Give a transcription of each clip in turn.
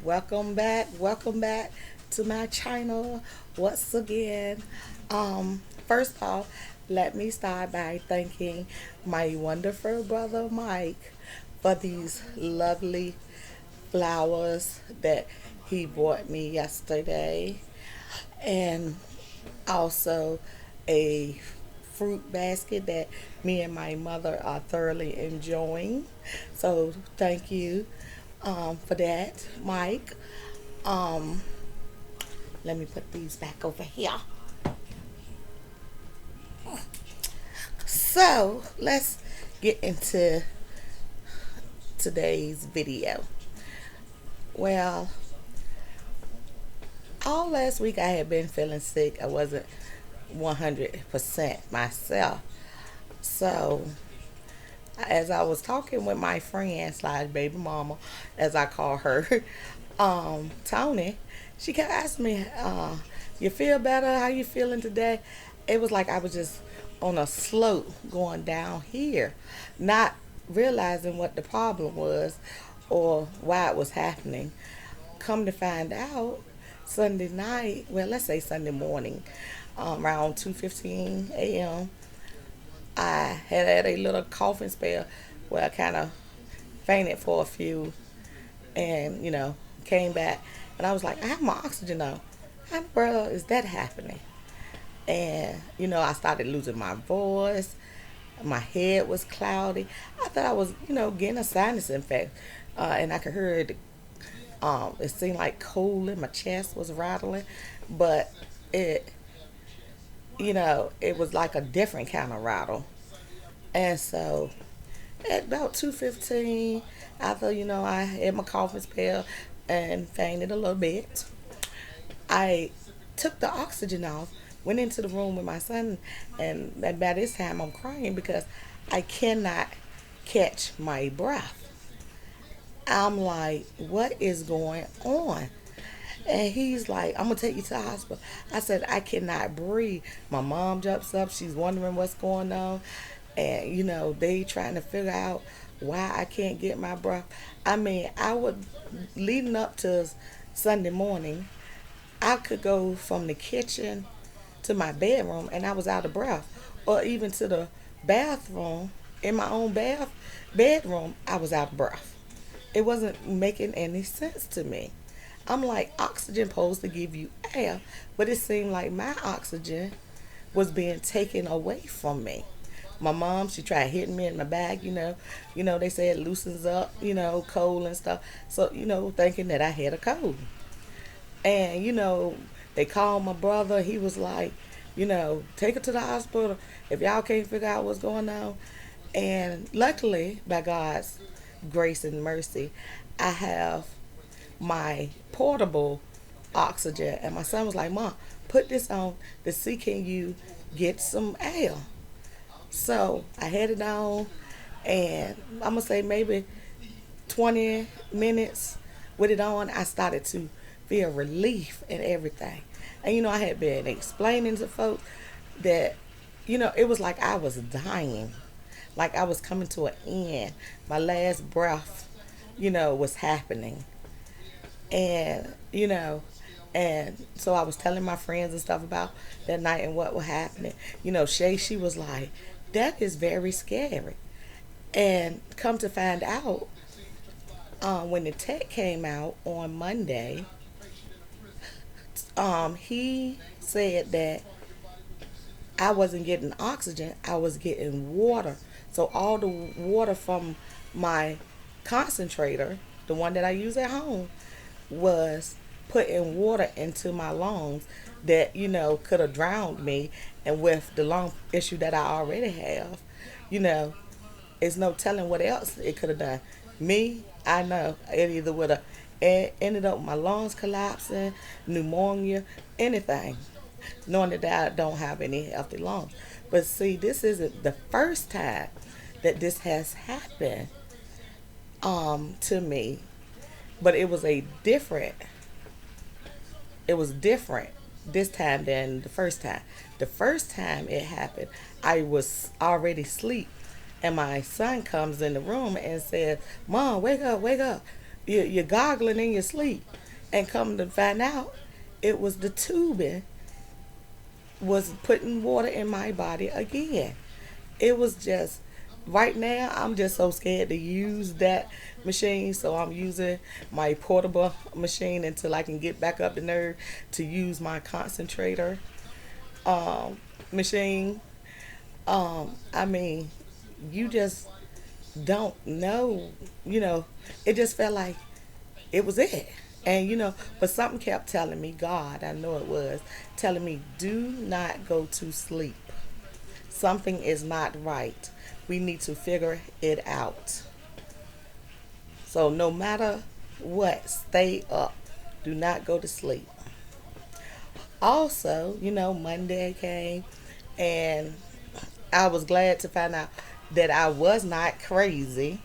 welcome back to my channel once again. First off, let me start by thanking my wonderful brother Mike for these lovely flowers that he bought me yesterday, and also a fruit basket that me and my mother are thoroughly enjoying. So thank you for that, Mike. Um, Let me put these back over here. So let's get into today's video. Well, all last week I had been feeling sick. I wasn't 100% myself. So as I was talking with my friend slash baby mama, as I call her, Tony, she kept asking me, "You feel better? How you feeling today?" It was like I was just on a slope going down here, not realizing what the problem was or why it was happening. Come to find out, Sunday night, well, let's say Sunday morning, around 2:15 a.m., I had a little coughing spell where I kind of fainted for a few, and came back, and I was like, I have my oxygen on. How in the world is that happening? And I started losing my voice. My head was cloudy. I thought I was getting a sinus infection, and I could hear it. It seemed like cold in my chest was rattling, but it it was like a different kind of rattle. And so at about 2:15, after I had my coughing spell and fainted a little bit, I took the oxygen off, went into the room with my son, and by this time I'm crying because I cannot catch my breath. I'm like, what is going on? And he's like, I'm gonna take you to the hospital. I said, I cannot breathe. My mom jumps up, she's wondering what's going on. And they trying to figure out why I can't get my breath. I mean, I would, leading up to Sunday morning, I could go from the kitchen to my bedroom and I was out of breath. Or even to the bathroom, in my own bedroom, I was out of breath. It wasn't making any sense to me. I'm like, oxygen supposed to give you air, but it seemed like my oxygen was being taken away from me. My mom, she tried hitting me in my back, they say it loosens up, cold and stuff. So, thinking that I had a cold. And, they called my brother. He was like, take her to the hospital if y'all can't figure out what's going on. And luckily, by God's grace and mercy, I have my portable oxygen. And my son was like, Mom, put this on to see can you get some air. So I had it on, and I'm gonna say maybe 20 minutes with it on, I started to feel relief and everything. And I had been explaining to folks that it was like I was dying, like I was coming to an end. My last breath, was happening, and and so I was telling my friends and stuff about that night and what was happening. Shay, she was like, that is very scary. And come to find out, when the tech came out on Monday, he said that I wasn't getting oxygen, I was getting water. So all the water from my concentrator, the one that I use at home, was putting water into my lungs that could have drowned me. And with the lung issue that I already have, you know it's no telling what else it could have done. Me, I know it either would have ended up with my lungs collapsing, pneumonia, anything, knowing that I don't have any healthy lungs. But see, this isn't the first time that this has happened to me, but it was different this time than the first time. The first time it happened, I was already asleep, and my son comes in the room and says, "Mom, wake up, wake up." you're goggling in your sleep, and come to find out, it was the tubing was putting water in my body again. It was just right now I'm just so scared to use that machine, so I'm using my portable machine until I can get back up the nerve to use my concentrator um, machine. I mean, you just don't know, you know, it just felt like it was it. And but something kept telling me, God, I know it was, telling me, do not go to sleep. Something is not right. We need to figure it out. So no matter what, stay up. Do not go to sleep. Also, Monday came, and I was glad to find out that I was not crazy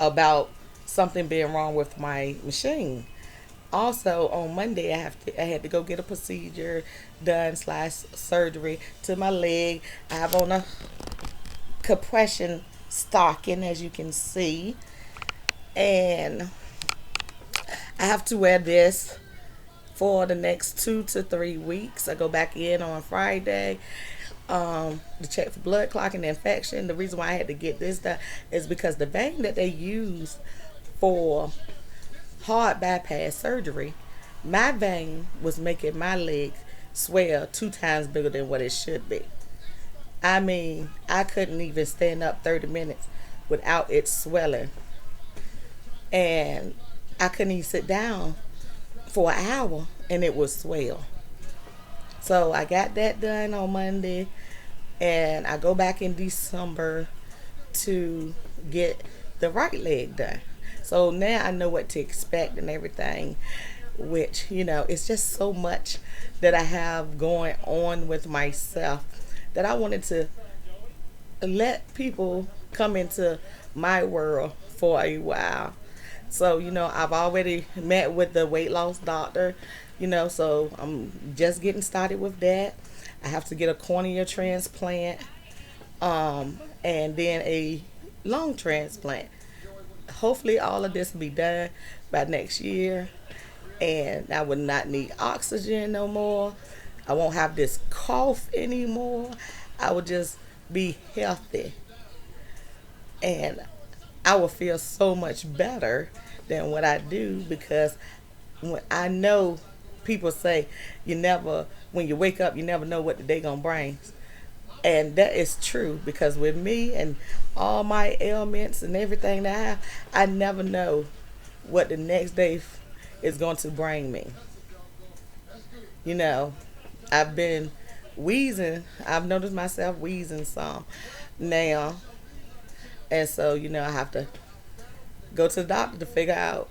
about something being wrong with my machine. Also on Monday, I had to go get a procedure done slash surgery to my leg. I have on a compression stocking, as you can see, and I have to wear this for the next 2 to 3 weeks. I go back in on Friday to check for blood clot and infection. The reason why I had to get this done is because the vein that they use for heart bypass surgery, my vein was making my leg swell 2 times bigger than what it should be. I mean, I couldn't even stand up 30 minutes without it swelling. And I couldn't even sit down for an hour and it would swell. So I got that done on Monday, and I go back in December to get the right leg done. So now I know what to expect and everything, which, it's just so much that I have going on with myself that I wanted to let people come into my world for a while. So, I've already met with the weight loss doctor, so I'm just getting started with that. I have to get a cornea transplant, and then a lung transplant. Hopefully all of this will be done by next year, and I will not need oxygen no more. I won't have this cough anymore. I will just be healthy, and I will feel so much better than what I do, because when I know people say when you wake up, you never know what the day gonna bring. And that is true, because with me and all my ailments and everything that I have, I never know what the next day is going to bring me. You know, I've been wheezing. I've noticed myself wheezing some now. And so, I have to go to the doctor to figure out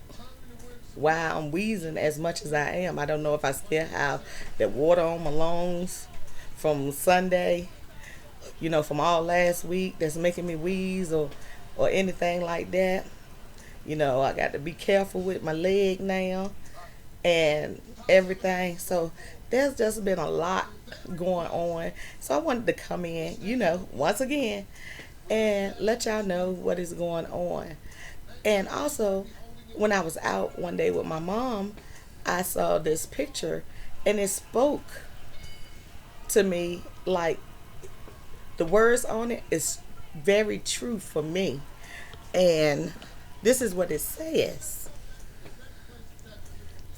why I'm wheezing as much as I am. I don't know if I still have that water on my lungs from Sunday, from all last week that's making me wheeze, or anything like that. I got to be careful with my leg now and everything. So there's just been a lot going on. So I wanted to come in, once again, and let y'all know what is going on. And also, when I was out one day with my mom, I saw this picture, and it spoke to me, like the words on it is very true for me. And this is what it says: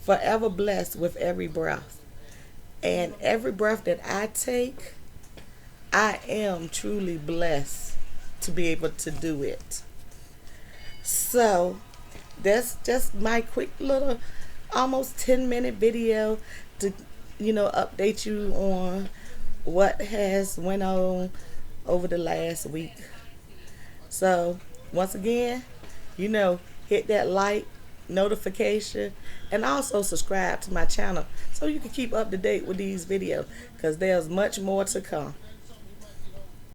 forever blessed with every breath. And every breath that I take, I am truly blessed to be able to do it. So that's just my quick little almost 10-minute video to update you on what has went on over the last week. So once again, hit that like, notification, and also subscribe to my channel so you can keep up to date with these videos, because there's much more to come.